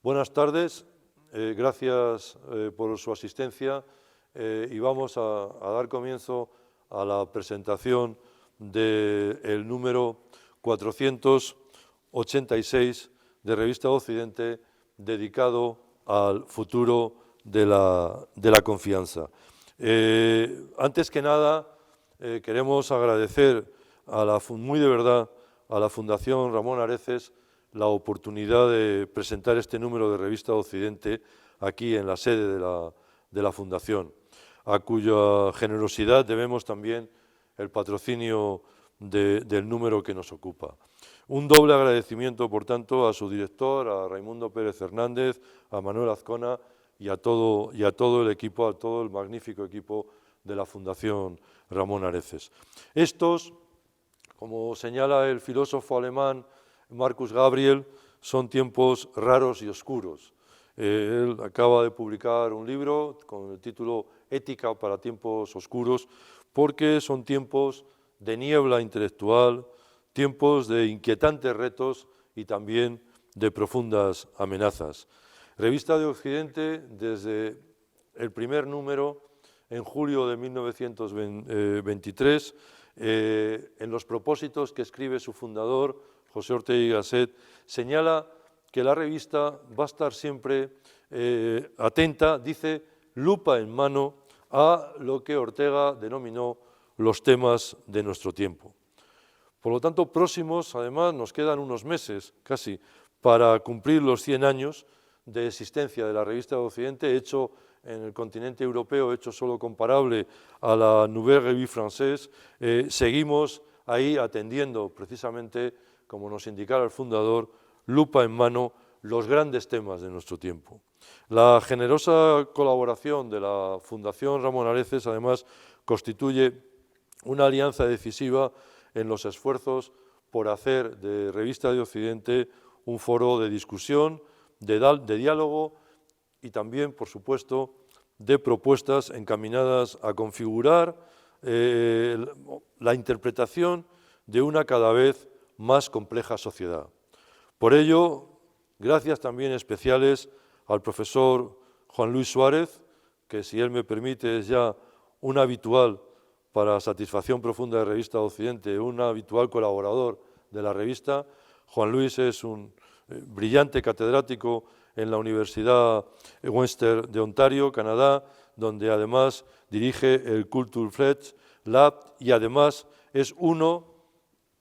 Buenas tardes, gracias por su asistencia y vamos a dar comienzo a la presentación del número 486 de Revista Occidente dedicado al futuro de la confianza. Antes que nada, queremos agradecer muy de verdad a la Fundación Ramón Areces la oportunidad de presentar este número de Revista Occidente aquí en la sede de la Fundación, a cuya generosidad debemos también el patrocinio del número que nos ocupa. Un doble agradecimiento, por tanto, a su director, a Raimundo Pérez Hernández, a Manuel Azcona y a todo el equipo, a todo el magnífico equipo de la Fundación Ramón Areces. Estos, como señala el filósofo alemán Marcus Gabriel, son tiempos raros y oscuros. Él acaba de publicar un libro con el título Ética para tiempos oscuros, porque son tiempos de niebla intelectual, tiempos de inquietantes retos y también de profundas amenazas. Revista de Occidente, desde el primer número, en julio de 1923, en los propósitos que escribe su fundador, José Ortega y Gasset, señala que la revista va a estar siempre atenta, dice, lupa en mano, a lo que Ortega denominó los temas de nuestro tiempo. Por lo tanto, próximos, además, nos quedan unos meses casi para cumplir los 100 años de existencia de la Revista de Occidente, hecho en el continente europeo, hecho solo comparable a la Nouvelle Revue Française. Seguimos ahí atendiendo precisamente, como nos indicara el fundador, lupa en mano, los grandes temas de nuestro tiempo. La generosa colaboración de la Fundación Ramón Areces, además, constituye una alianza decisiva en los esfuerzos por hacer de Revista de Occidente un foro de discusión, de diálogo y también, por supuesto, de propuestas encaminadas a configurar la interpretación de una cada vez más compleja sociedad. Por ello, gracias también especiales al profesor Juan Luis Suárez, que, si él me permite, es ya un habitual para satisfacción profunda de Revista Occidente, un habitual colaborador de la revista. Juan Luis es un brillante catedrático en la Universidad Western de Ontario, Canadá, donde además dirige el Culture Fledge Lab y además es uno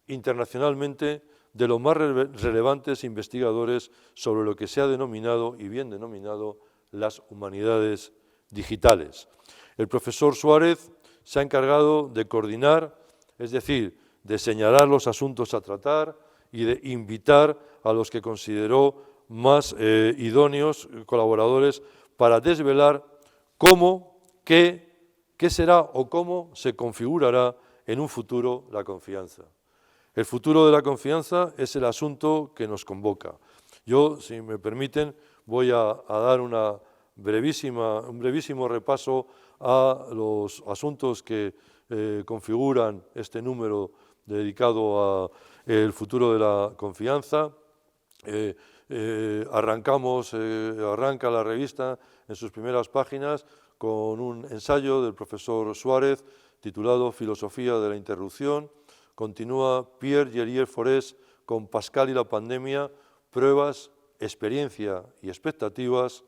internacionalmente de los más relevantes investigadores sobre lo que se ha denominado, y bien denominado, las humanidades digitales. El profesor Suárez se ha encargado de coordinar, es decir, de señalar los asuntos a tratar y de invitar a los que consideró más idóneos colaboradores para desvelar cómo, qué será o cómo se configurará en un futuro la confianza. El futuro de la confianza es el asunto que nos convoca. Yo, si me permiten, voy a dar un brevísimo repaso a los asuntos que configuran este número dedicado al futuro de la confianza. Arranca la revista en sus primeras páginas con un ensayo del profesor Suárez titulado Filosofía de la interrupción. Continúa Pierre Jerrier-Forest con Pascal y la pandemia, pruebas, experiencia y expectativas.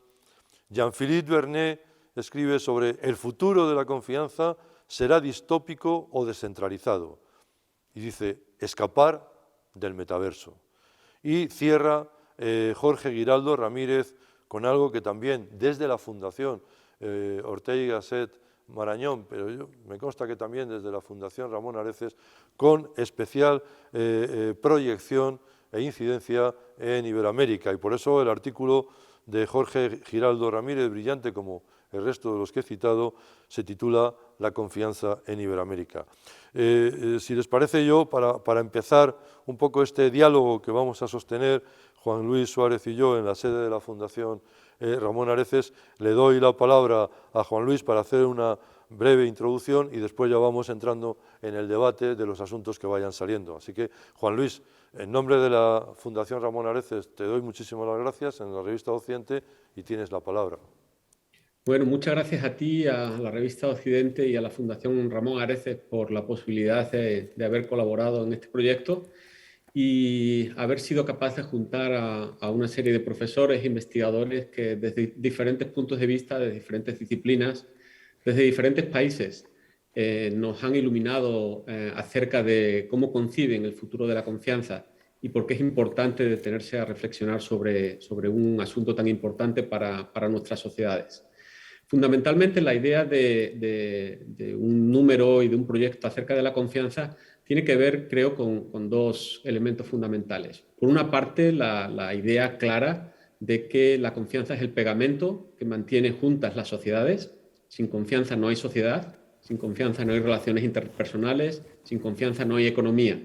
Jean-Philippe Vernet escribe sobre el futuro de la confianza, será distópico o descentralizado. Y dice, escapar del metaverso. Y cierra Jorge Giraldo Ramírez con algo que también desde la Fundación Ortega y Gasset Marañón, pero me consta que también desde la Fundación Ramón Areces, con especial proyección e incidencia en Iberoamérica. Y por eso el artículo de Jorge Giraldo Ramírez, brillante como el resto de los que he citado, se titula La confianza en Iberoamérica. Si les parece, yo, para empezar un poco este diálogo que vamos a sostener Juan Luis Suárez y yo en la sede de la Fundación Ramón Areces, le doy la palabra a Juan Luis para hacer una breve introducción y después ya vamos entrando en el debate de los asuntos que vayan saliendo. Así que, Juan Luis, en nombre de la Fundación Ramón Areces, te doy muchísimas las gracias en la revista Occidente y tienes la palabra. Bueno, muchas gracias a ti, a la revista Occidente y a la Fundación Ramón Areces por la posibilidad de haber colaborado en este proyecto y haber sido capaz de juntar a una serie de profesores e investigadores que desde diferentes puntos de vista, de diferentes disciplinas, desde diferentes países, nos han iluminado acerca de cómo conciben el futuro de la confianza y por qué es importante detenerse a reflexionar sobre un asunto tan importante para nuestras sociedades. Fundamentalmente, la idea de un número y de un proyecto acerca de la confianza tiene que ver, creo, con dos elementos fundamentales. Por una parte, la idea clara de que la confianza es el pegamento que mantiene juntas las sociedades. Sin confianza no hay sociedad, sin confianza no hay relaciones interpersonales, sin confianza no hay economía.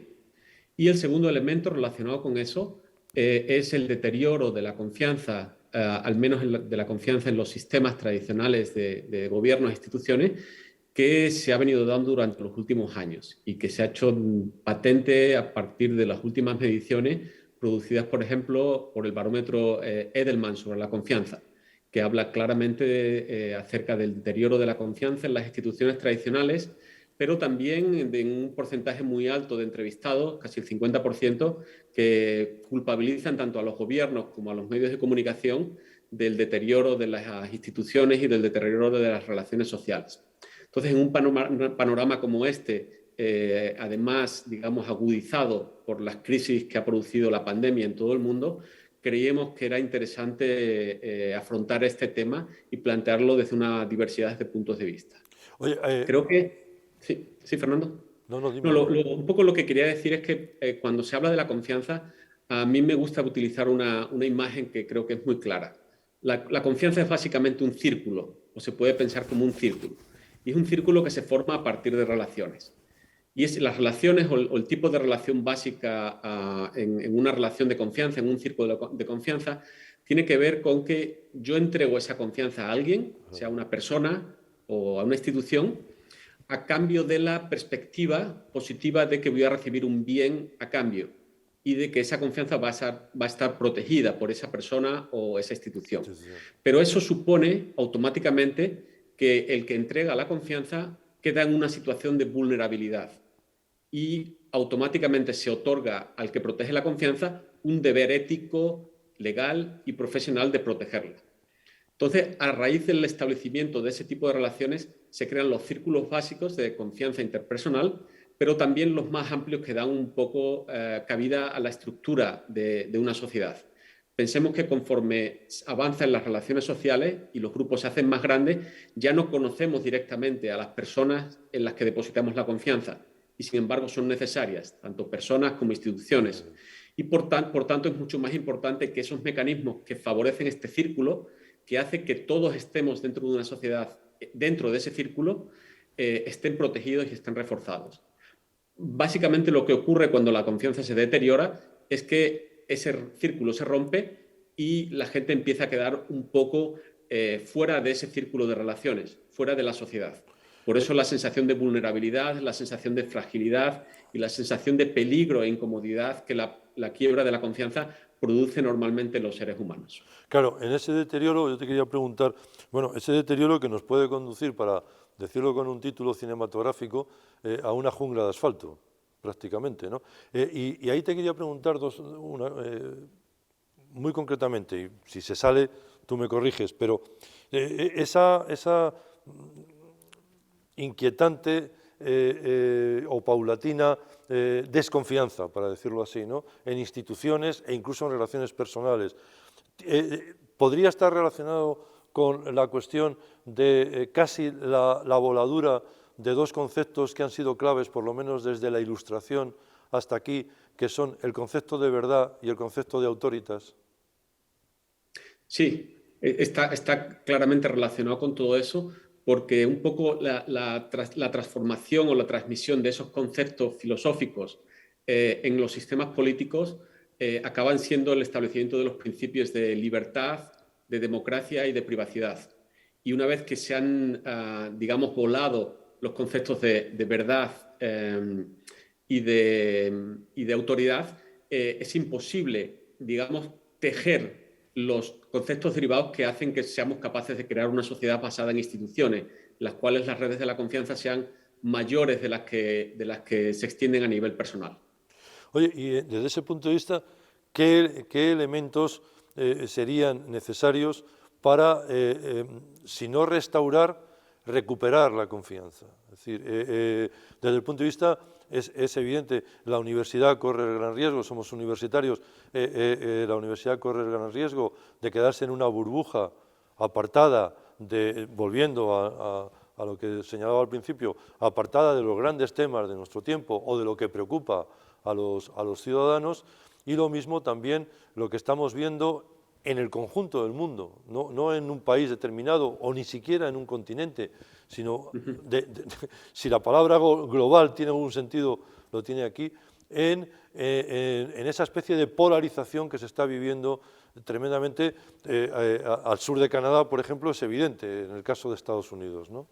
Y el segundo elemento relacionado con eso es el deterioro de la confianza, al menos de la confianza en los sistemas tradicionales de gobiernos e instituciones, que se ha venido dando durante los últimos años y que se ha hecho patente a partir de las últimas mediciones producidas, por ejemplo, por el barómetro Edelman sobre la confianza, que habla claramente acerca del deterioro de la confianza en las instituciones tradicionales, pero también de un porcentaje muy alto de entrevistados, casi el 50%, que culpabilizan tanto a los gobiernos como a los medios de comunicación del deterioro de las instituciones y del deterioro de las relaciones sociales. Entonces, en un panorama como este, además, digamos, agudizado por las crisis que ha producido la pandemia en todo el mundo, creíamos que era interesante afrontar este tema y plantearlo desde una diversidad de puntos de vista. Oye, Creo que... Sí, Fernando. No, dime. No, un poco lo que quería decir es que cuando se habla de la confianza, a mí me gusta utilizar una imagen que creo que es muy clara. La confianza es básicamente un círculo, o se puede pensar como un círculo. Y es un círculo que se forma a partir de relaciones. Y las relaciones o el tipo de relación básica en una relación de confianza, en un círculo de confianza, tiene que ver con que yo entrego esa confianza a alguien, sea una persona o a una institución, a cambio de la perspectiva positiva de que voy a recibir un bien a cambio y de que esa confianza va a estar protegida por esa persona o esa institución. Sí, sí, sí. Pero eso supone automáticamente que el que entrega la confianza queda en una situación de vulnerabilidad y automáticamente se otorga al que protege la confianza un deber ético, legal y profesional de protegerla. Entonces, a raíz del establecimiento de ese tipo de relaciones, se crean los círculos básicos de confianza interpersonal, pero también los más amplios que dan un poco cabida a la estructura de una sociedad. Pensemos que conforme avanzan las relaciones sociales y los grupos se hacen más grandes, ya no conocemos directamente a las personas en las que depositamos la confianza y, sin embargo, son necesarias, tanto personas como instituciones. Y, por tanto, es mucho más importante que esos mecanismos que favorecen este círculo, que hace que todos estemos dentro de una sociedad, dentro de ese círculo, estén protegidos y estén reforzados. Básicamente lo que ocurre cuando la confianza se deteriora es que ese círculo se rompe y la gente empieza a quedar un poco fuera de ese círculo de relaciones, fuera de la sociedad. Por eso la sensación de vulnerabilidad, la sensación de fragilidad y la sensación de peligro e incomodidad que la quiebra de la confianza produce normalmente los seres humanos. Claro, en ese deterioro yo te quería preguntar, bueno, ese deterioro que nos puede conducir, para decirlo con un título cinematográfico, a una jungla de asfalto, prácticamente, ¿no? Y ahí te quería preguntar muy concretamente, y si se sale tú me corriges, pero esa inquietante o paulatina desconfianza, para decirlo así, ¿no?, en instituciones e incluso en relaciones personales. ¿Podría estar relacionado con la cuestión de casi la voladura de dos conceptos que han sido claves, por lo menos desde la Ilustración hasta aquí, que son el concepto de verdad y el concepto de autoritas? Sí, está claramente relacionado con todo eso, porque un poco la transformación o la transmisión de esos conceptos filosóficos en los sistemas políticos acaban siendo el establecimiento de los principios de libertad, de democracia y de privacidad. y una vez que se han, digamos, volado los conceptos de verdad y de autoridad, es imposible, digamos, tejer los conceptos derivados que hacen que seamos capaces de crear una sociedad basada en instituciones, las cuales las redes de la confianza sean mayores de las que se extienden a nivel personal. Oye, y desde ese punto de vista, ¿qué elementos serían necesarios para, si no restaurar, recuperar la confianza? Es decir, desde el punto de vista, es evidente, la universidad corre el gran riesgo, somos universitarios, la universidad corre el gran riesgo de quedarse en una burbuja apartada, volviendo a lo que señalaba al principio, apartada de los grandes temas de nuestro tiempo o de lo que preocupa a los ciudadanos, y lo mismo también lo que estamos viendo en el conjunto del mundo, no en un país determinado o ni siquiera en un continente, sino si la palabra global tiene algún sentido, lo tiene aquí, en esa especie de polarización que se está viviendo tremendamente al sur de Canadá, por ejemplo, es evidente en el caso de Estados Unidos, ¿no?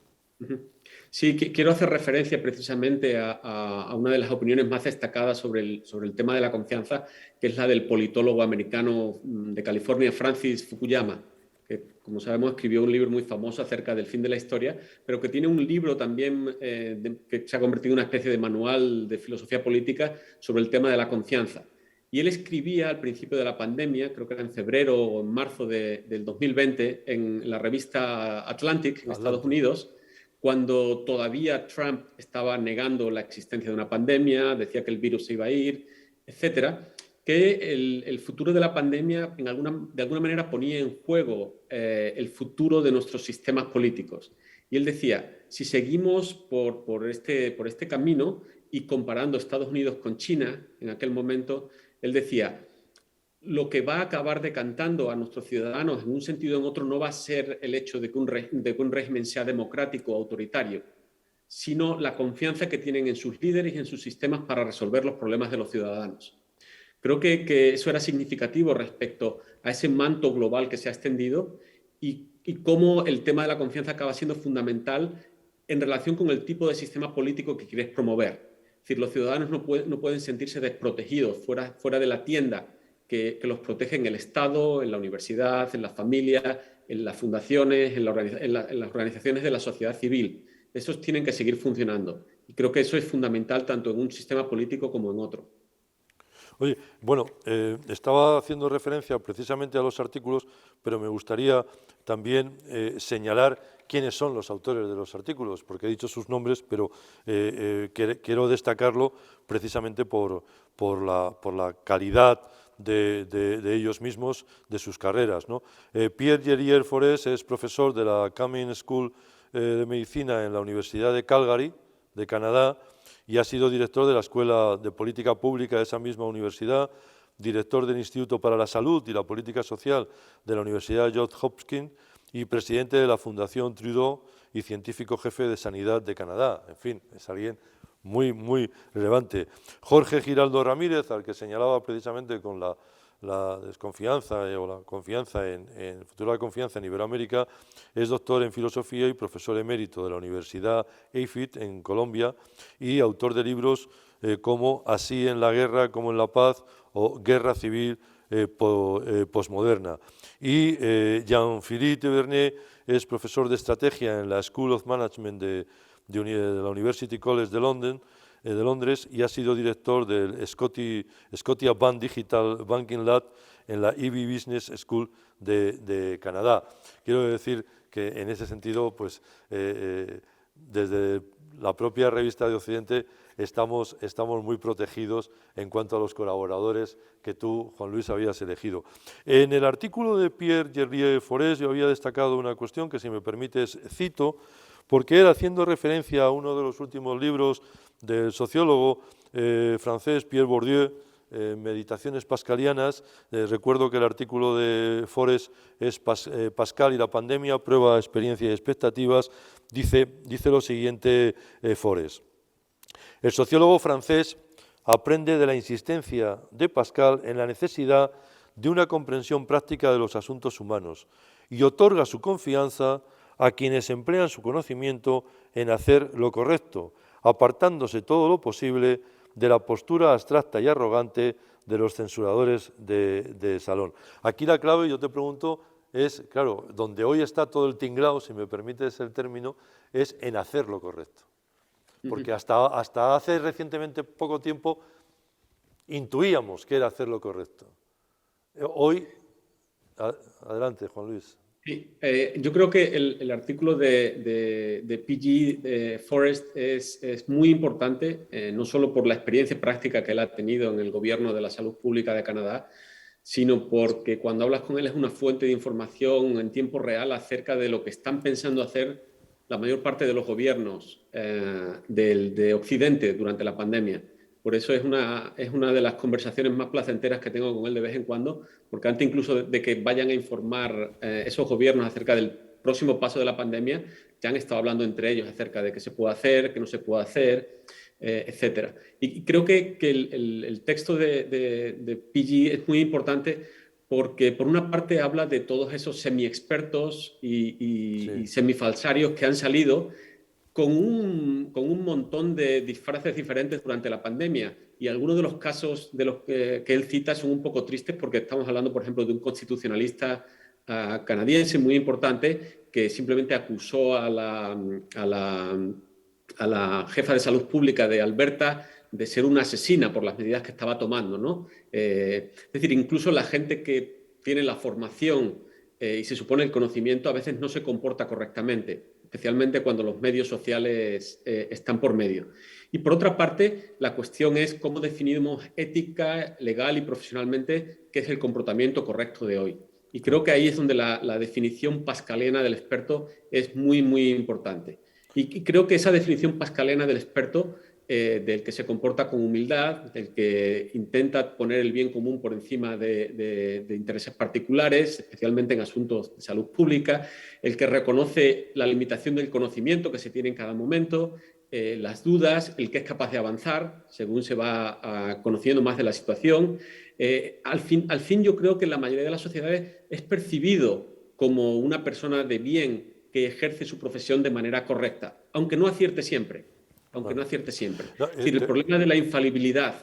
Sí, quiero hacer referencia precisamente a una de las opiniones más destacadas sobre el tema de la confianza, que es la del politólogo americano de California, Francis Fukuyama, que, como sabemos, escribió un libro muy famoso acerca del fin de la historia, pero que tiene un libro también que se ha convertido en una especie de manual de filosofía política sobre el tema de la confianza. Y él escribía al principio de la pandemia, creo que era en febrero o en marzo del 2020, en la revista Atlantic, en Estados Unidos, cuando todavía Trump estaba negando la existencia de una pandemia, decía que el virus se iba a ir, etcétera, que el futuro de la pandemia de alguna manera ponía en juego el futuro de nuestros sistemas políticos. Y él decía, si seguimos por este camino y comparando Estados Unidos con China en aquel momento, él decía, lo que va a acabar decantando a nuestros ciudadanos en un sentido o en otro no va a ser el hecho de que un régimen sea democrático o autoritario, sino la confianza que tienen en sus líderes y en sus sistemas para resolver los problemas de los ciudadanos. Creo que eso era significativo respecto a ese manto global que se ha extendido y cómo el tema de la confianza acaba siendo fundamental en relación con el tipo de sistema político que quieres promover. Es decir, los ciudadanos no pueden sentirse desprotegidos fuera de la tienda que los protege en el Estado, en la universidad, en la familia, en las fundaciones, en las organizaciones de la sociedad civil. Esos tienen que seguir funcionando. Y creo que eso es fundamental tanto en un sistema político como en otro. Oye, bueno, estaba haciendo referencia precisamente a los artículos, pero me gustaría también señalar quiénes son los autores de los artículos, porque he dicho sus nombres, pero quiero destacarlo precisamente por la calidad de ellos mismos, de sus carreras, ¿no? Pierre Gerrier Forés es profesor de la Cumming School de Medicina en la Universidad de Calgary, de Canadá, y ha sido director de la Escuela de Política Pública de esa misma universidad, director del Instituto para la Salud y la Política Social de la Universidad Johns Hopkins y presidente de la Fundación Trudeau y científico jefe de Sanidad de Canadá. En fin, es alguien muy, muy relevante. Jorge Giraldo Ramírez, al que señalaba precisamente con la desconfianza o la confianza en el futuro de la confianza en Iberoamérica, es doctor en filosofía y profesor emérito de la Universidad EIFIT en Colombia y autor de libros como Así en la guerra como en la paz o Guerra civil posmoderna. Y Jean-Philippe Vernet es profesor de estrategia en la School of Management de la University College de Londres y ha sido director del Scotia Bank Digital Banking Lab en la EB Business School de Canadá. Quiero decir que en ese sentido, pues desde la propia revista de Occidente estamos muy protegidos en cuanto a los colaboradores que tú, Juan Luis, habías elegido. En el artículo de Pierre Gerrier Forés yo había destacado una cuestión que, si me permites, cito, porque él, haciendo referencia a uno de los últimos libros del sociólogo francés Pierre Bourdieu, Meditaciones pascalianas, recuerdo que el artículo de Forés es Pascal y la pandemia, prueba, experiencia y expectativas, dice lo siguiente Forés. El sociólogo francés aprende de la insistencia de Pascal en la necesidad de una comprensión práctica de los asuntos humanos y otorga su confianza a quienes emplean su conocimiento en hacer lo correcto, apartándose todo lo posible de la postura abstracta y arrogante de los censuradores de salón. Aquí la clave, yo te pregunto, es, claro, donde hoy está todo el tinglao, si me permites el término, es en hacer lo correcto. Porque hasta hace recientemente poco tiempo intuíamos que era hacer lo correcto. Hoy, adelante, Juan Luis. Sí, yo creo que el artículo de P.G. Forrest es muy importante, no solo por la experiencia práctica que él ha tenido en el gobierno de la salud pública de Canadá, sino porque cuando hablas con él es una fuente de información en tiempo real acerca de lo que están pensando hacer la mayor parte de los gobiernos de Occidente durante la pandemia. Por eso es una de las conversaciones más placenteras que tengo con él de vez en cuando, porque antes incluso de que vayan a informar esos gobiernos acerca del próximo paso de la pandemia, ya han estado hablando entre ellos acerca de qué se puede hacer, qué no se puede hacer, etcétera. Y creo que el texto de PG es muy importante porque por una parte habla de todos esos semi-expertos y semifalsarios que han salido con un montón de disfraces diferentes durante la pandemia. Y algunos de los casos de los que él cita son un poco tristes porque estamos hablando, por ejemplo, de un constitucionalista canadiense muy importante que simplemente acusó a la jefa de salud pública de Alberta de ser una asesina por las medidas que estaba tomando, ¿no? Es decir, incluso la gente que tiene la formación y se supone el conocimiento a veces no se comporta correctamente, especialmente cuando los medios sociales están por medio. Y por otra parte, la cuestión es cómo definimos ética, legal y profesionalmente qué es el comportamiento correcto de hoy. Y creo que ahí es donde la definición pascaliana del experto es muy, muy importante. Y creo que esa definición pascaliana del experto, del que se comporta con humildad, del que intenta poner el bien común por encima de intereses particulares, especialmente en asuntos de salud pública, el que reconoce la limitación del conocimiento que se tiene en cada momento, las dudas, el que es capaz de avanzar según se va conociendo más de la situación. Al fin yo creo que en la mayoría de las sociedades es percibido como una persona de bien que ejerce su profesión de manera correcta, aunque no acierte siempre. Aunque no acierte siempre. Es decir, el problema de la infalibilidad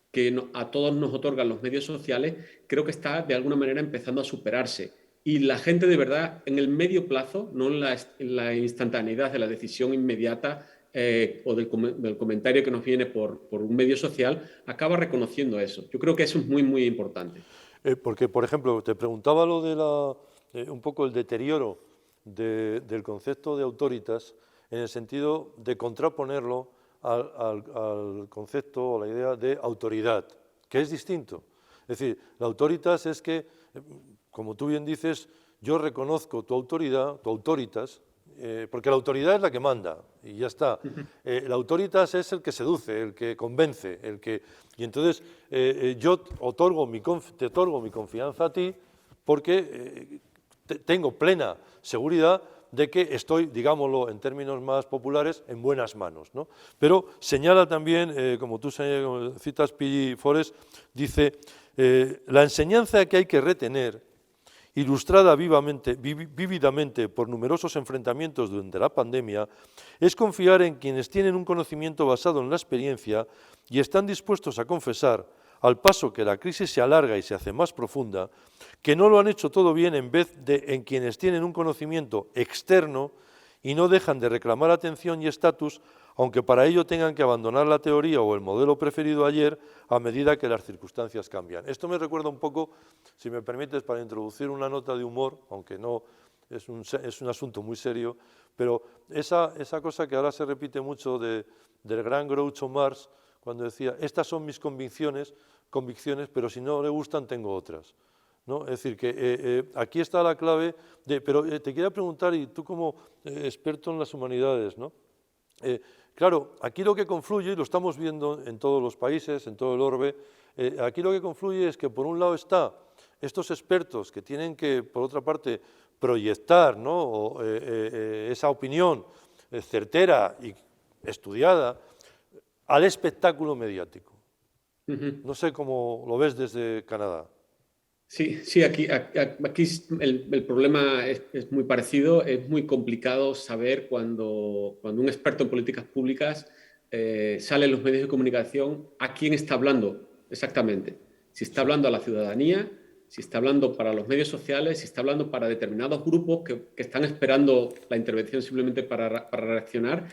que a todos nos otorgan los medios sociales, creo que está de alguna manera empezando a superarse. Y la gente de verdad, en el medio plazo, no en la instantaneidad de la decisión inmediata o del comentario que nos viene por un medio social, acaba reconociendo eso. Yo creo que eso es muy, muy importante. Porque, por ejemplo, te preguntaba lo de un poco el deterioro del concepto de autoritas en el sentido de contraponerlo al concepto o la idea de autoridad, que es distinto. Es decir, la autoritas es que, como tú bien dices, yo reconozco tu autoridad, tu autoritas, porque la autoridad es la que manda y ya está. La autoritas es el que seduce, el que convence, y entonces yo te otorgo mi confianza a ti porque tengo plena seguridad de que estoy, digámoslo en términos más populares, en buenas manos, ¿no? Pero señala también, como tú citas P.G. Forrest, dice, la enseñanza que hay que retener, ilustrada vívidamente por numerosos enfrentamientos durante la pandemia, es confiar en quienes tienen un conocimiento basado en la experiencia y están dispuestos a confesar, al paso que la crisis se alarga y se hace más profunda, que no lo han hecho todo bien en vez de en quienes tienen un conocimiento externo y no dejan de reclamar atención y estatus, aunque para ello tengan que abandonar la teoría o el modelo preferido ayer a medida que las circunstancias cambian. Esto me recuerda un poco, si me permites, para introducir una nota de humor, aunque no es un asunto muy serio, pero esa cosa que ahora se repite mucho del gran Groucho Marx, cuando decía, estas son mis convicciones, pero si no le gustan tengo otras, ¿no? Es decir, que aquí está la clave, pero te quería preguntar, y tú como experto en las humanidades, ¿no? Claro, aquí lo que confluye, y lo estamos viendo en todos los países, en todo el orbe, aquí lo que confluye es que por un lado está estos expertos que tienen que, por otra parte, proyectar, ¿no? Esa opinión certera y estudiada al espectáculo mediático. No sé cómo lo ves desde Canadá. Sí, sí, aquí el problema es muy parecido. Es muy complicado saber cuando un experto en políticas públicas sale en los medios de comunicación a quién está hablando exactamente. Si está Sí. hablando a la ciudadanía, si está hablando para los medios sociales, si está hablando para determinados grupos que están esperando la intervención simplemente para reaccionar,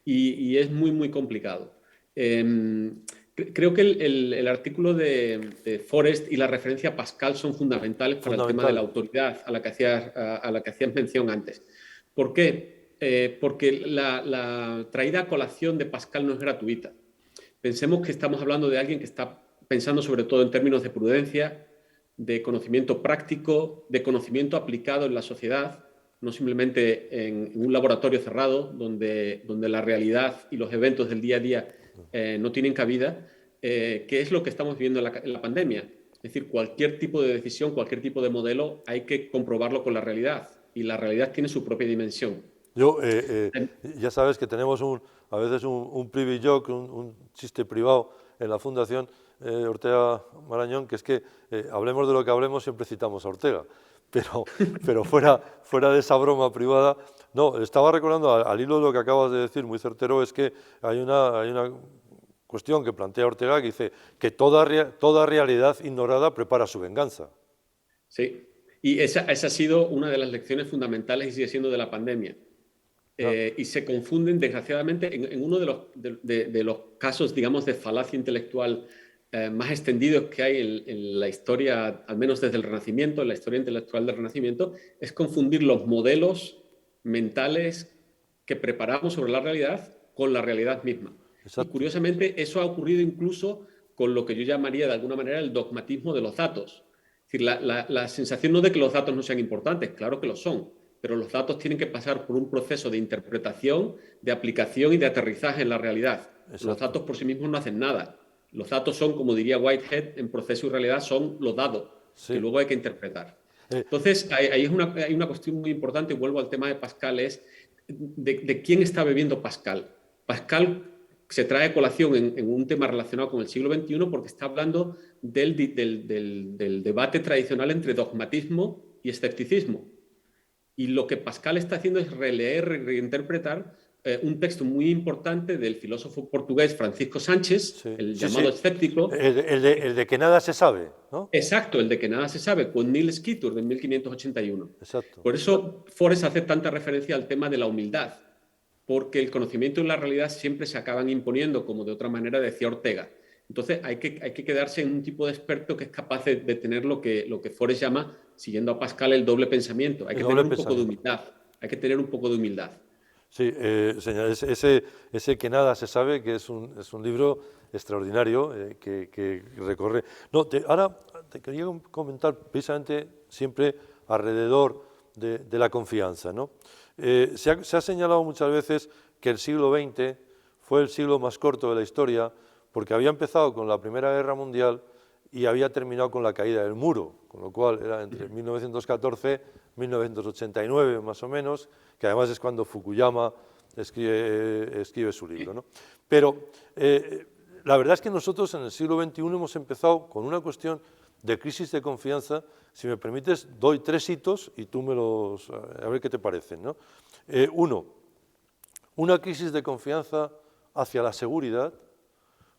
y es muy, muy complicado. Creo que el artículo de Forrest y la referencia a Pascal son fundamentales para el tema de la Fundamentales. autoridad a la que hacías mención antes. ¿Por qué? Porque la traída a colación de Pascal no es gratuita. Pensemos que estamos hablando de alguien que está pensando sobre todo en términos de prudencia, de conocimiento práctico, de conocimiento aplicado en la sociedad, no simplemente en un laboratorio cerrado donde la realidad y los eventos del día a día no tienen cabida, que es lo que estamos viviendo en la pandemia. Es decir, cualquier tipo de decisión, cualquier tipo de modelo, hay que comprobarlo con la realidad, y la realidad tiene su propia dimensión. Yo, ya sabes que tenemos a veces un privy joke, un chiste privado en la Fundación Ortega Marañón, que es que hablemos de lo que hablemos, siempre citamos a Ortega. Pero fuera de esa broma privada, no, estaba recordando al hilo de lo que acabas de decir, muy certero, es que hay una cuestión que plantea Ortega que dice que toda realidad ignorada prepara su venganza. Sí, y esa ha sido una de las lecciones fundamentales y sigue siendo de la pandemia. ¿No? Y se confunden, desgraciadamente, en uno de los casos, digamos, de falacia intelectual más extendidos que hay en la historia, al menos desde el Renacimiento, en la historia intelectual del Renacimiento, es confundir los modelos mentales que preparamos sobre la realidad con la realidad misma. Y Exacto. curiosamente, eso ha ocurrido incluso con lo que yo llamaría de alguna manera el dogmatismo de los datos. Es decir, la sensación no de que los datos no sean importantes, claro que lo son, pero los datos tienen que pasar por un proceso de interpretación, de aplicación y de aterrizaje en la realidad. Los Exacto. datos por sí mismos no hacen nada. Los datos son, como diría Whitehead, en proceso y realidad son los dados, que Sí. luego hay que interpretar. Eh, Entonces, ahí hay una cuestión muy importante, y vuelvo al tema de Pascal, es de quién está bebiendo Pascal. Pascal se trae a colación en un tema relacionado con el siglo XXI porque está hablando del debate tradicional entre dogmatismo y escepticismo. Y lo que Pascal está haciendo es releer, reinterpretar un texto muy importante del filósofo portugués Francisco Sánchez, sí, el sí, llamado sí. escéptico. El de que nada se sabe, ¿no? Exacto, el de que nada se sabe, con Neil Skinner de 1581. Exacto. Por eso Forrest hace tanta referencia al tema de la humildad, porque el conocimiento y la realidad siempre se acaban imponiendo, como de otra manera decía Ortega. Entonces hay que quedarse en un tipo de experto que es capaz de tener lo que Forrest llama, siguiendo a Pascal, el doble pensamiento. Hay El que tener doble un poco de pensamiento. humildad, hay que tener un poco de humildad. Sí, señor, ese que nada se sabe, que es un libro extraordinario que recorre. No, ahora te quería comentar precisamente siempre alrededor de la confianza, ¿no? Se ha señalado muchas veces que el siglo XX fue el siglo más corto de la historia porque había empezado con la Primera Guerra Mundial y había terminado con la caída del muro, con lo cual era entre 1914 y 1989 más o menos, que además es cuando Fukuyama escribe su libro, ¿no? Pero la verdad es que nosotros en el siglo XXI hemos empezado con una cuestión de crisis de confianza. Si me permites, doy 3 hitos y tú a ver qué te parecen, ¿no? Uno, una crisis de confianza hacia la seguridad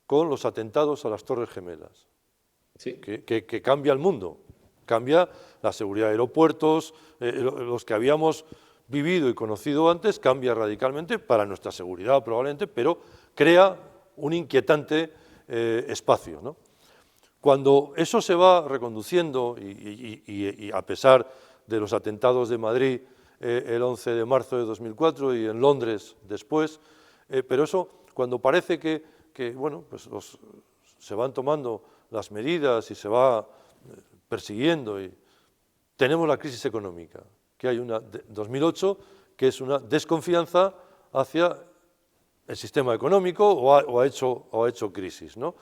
con los atentados a las Torres Gemelas. Sí. Que cambia el mundo, cambia la seguridad de aeropuertos, los que habíamos vivido y conocido antes, cambia radicalmente para nuestra seguridad probablemente, pero crea un inquietante espacio, ¿no? Cuando eso se va reconduciendo y a pesar de los atentados de Madrid el 11 de marzo de 2004 y en Londres después, pero eso cuando parece que bueno, pues se van tomando las medidas y se va persiguiendo. Y tenemos la crisis económica, que hay una 2008, que es una desconfianza hacia el sistema económico o ha hecho crisis, ¿no?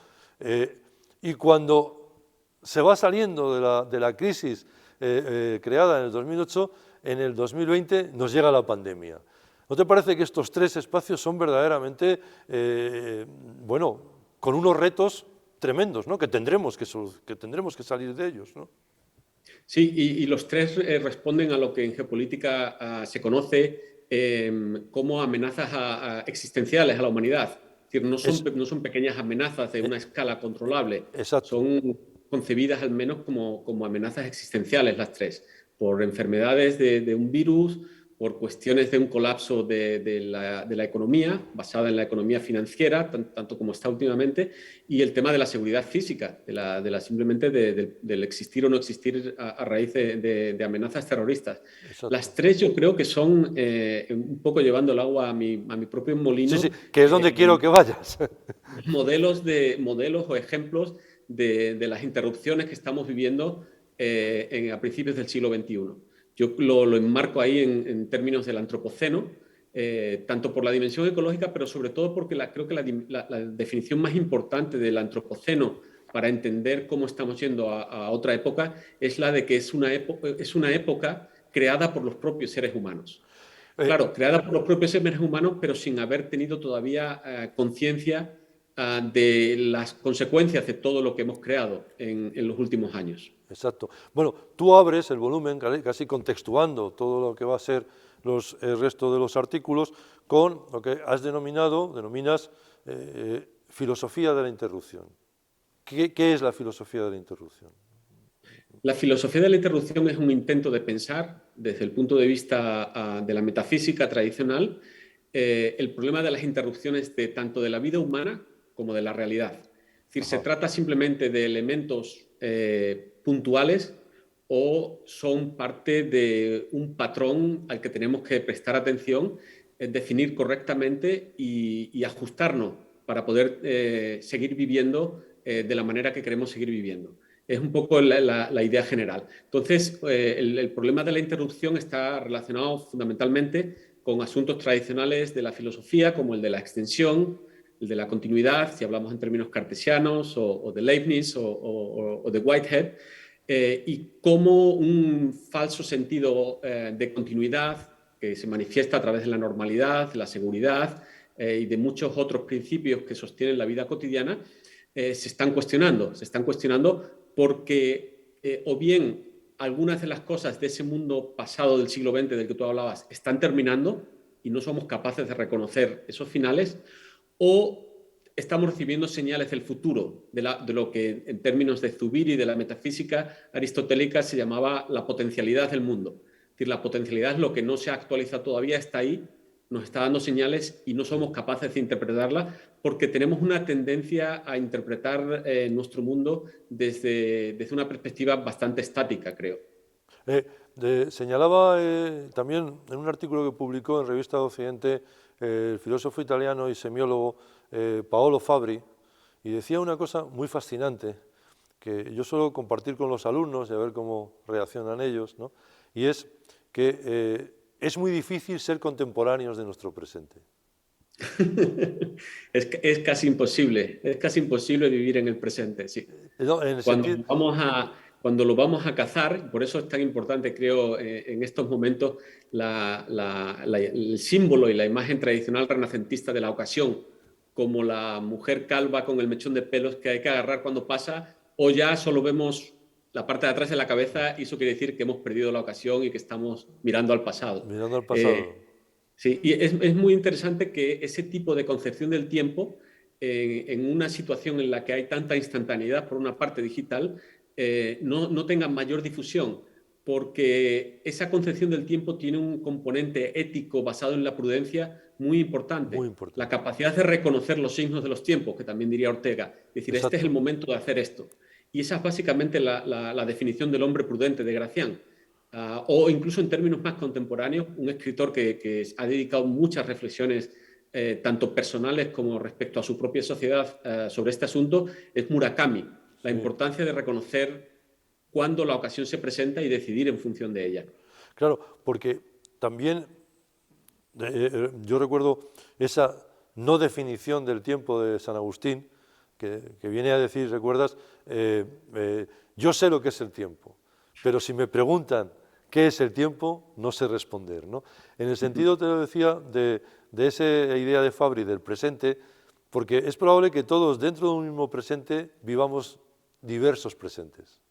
Y cuando se va saliendo de la crisis creada en el 2008, en el 2020 nos llega la pandemia. ¿No te parece que estos 3 espacios son verdaderamente, bueno, con unos retos tremendos, ¿no? que tendremos que salir de ellos, ¿no? Sí, y los tres responden a lo que en geopolítica se conoce como amenazas existenciales a la humanidad. Es decir, Es, no son pequeñas amenazas de eh, una escala controlable, exacto, son concebidas al menos como amenazas existenciales las tres, por enfermedades de un virus, por cuestiones de un colapso de la economía, basada en la economía financiera, tanto como está últimamente, y el tema de la seguridad física, simplemente del existir o no existir a raíz de amenazas terroristas. Las exacto. tres yo creo que son, un poco llevando el agua a mi propio Sí, sí, molino, que es donde quiero que vayas. modelos o ejemplos de las interrupciones que estamos viviendo a principios del siglo XXI. Yo lo enmarco ahí en términos del antropoceno, tanto por la dimensión ecológica, pero sobre todo porque creo que la definición más importante del antropoceno para entender cómo estamos yendo a otra época es la de que es una época creada por los propios seres humanos. Eh, Claro, creada por los propios seres humanos, pero sin haber tenido todavía conciencia de las consecuencias de todo lo que hemos creado en los últimos años. Exacto. Bueno, tú abres el volumen casi contextuando todo lo que va a ser el resto de los artículos con lo que denominas filosofía de la interrupción. ¿Qué es la filosofía de la interrupción? La filosofía de la interrupción es un intento de pensar desde el punto de vista de la metafísica tradicional el problema de las interrupciones tanto de la vida humana como de la realidad. Es decir, se Ajá. trata simplemente de elementos puntuales o son parte de un patrón al que tenemos que prestar atención, definir correctamente y ajustarnos para poder seguir viviendo de la manera que queremos seguir viviendo. Es un poco la idea general. Entonces, el problema de la interrupción está relacionado fundamentalmente con asuntos tradicionales de la filosofía, como el de la extensión, el de la continuidad, si hablamos en términos cartesianos, o de Leibniz o de Whitehead, y cómo un falso sentido de continuidad que se manifiesta a través de la normalidad, de la seguridad y de muchos otros principios que sostienen la vida cotidiana, se están cuestionando. Se están cuestionando porque o bien algunas de las cosas de ese mundo pasado del siglo XX del que tú hablabas están terminando y no somos capaces de reconocer esos finales, o estamos recibiendo señales del futuro, de lo que en términos de Zubiri y de la metafísica aristotélica se llamaba la potencialidad del mundo. Es decir, la potencialidad es lo que no se ha actualizado todavía, está ahí, nos está dando señales y no somos capaces de interpretarla porque tenemos una tendencia a interpretar nuestro mundo desde una perspectiva bastante estática, creo. Señalaba también en un artículo que publicó en Revista de Occidente el filósofo italiano y semiólogo Paolo Fabri, y decía una cosa muy fascinante que yo suelo compartir con los alumnos y a ver cómo reaccionan ellos, ¿no? Y es que es muy difícil ser contemporáneos de nuestro presente. Es casi imposible vivir en el presente, sí. No, en el Cuando sentido, cuando lo vamos a cazar, por eso es tan importante, creo, en estos momentos, el símbolo y la imagen tradicional renacentista de la ocasión, como la mujer calva con el mechón de pelos que hay que agarrar cuando pasa, o ya solo vemos la parte de atrás de la cabeza y eso quiere decir que hemos perdido la ocasión y que estamos mirando al pasado. mirando al pasado. Eh, Sí, y es muy interesante que ese tipo de concepción del tiempo, en una situación en la que hay tanta instantaneidad por una parte digital, no tenga mayor difusión, porque esa concepción del tiempo tiene un componente ético basado en la prudencia muy Muy importante. La importante. capacidad de reconocer los signos de los tiempos, que también diría Ortega. Es decir, este es el Exacto. momento de hacer esto. Y esa es básicamente la definición del hombre prudente de Gracián. O incluso en términos más contemporáneos, un escritor que ha dedicado muchas reflexiones, tanto personales como respecto a su propia sociedad, sobre este asunto, es Murakami. La Sí. importancia de reconocer cuándo la ocasión se presenta y decidir en función de ella. Claro, porque también yo recuerdo esa no definición del tiempo de San Agustín, que viene a decir, ¿recuerdas? Yo sé lo que es el tiempo, pero si me preguntan qué es el tiempo, no sé responder, ¿no? En el sentido, te lo decía, de esa idea de Fabri del presente, porque es probable que todos dentro de un mismo presente vivamos diversos presentes.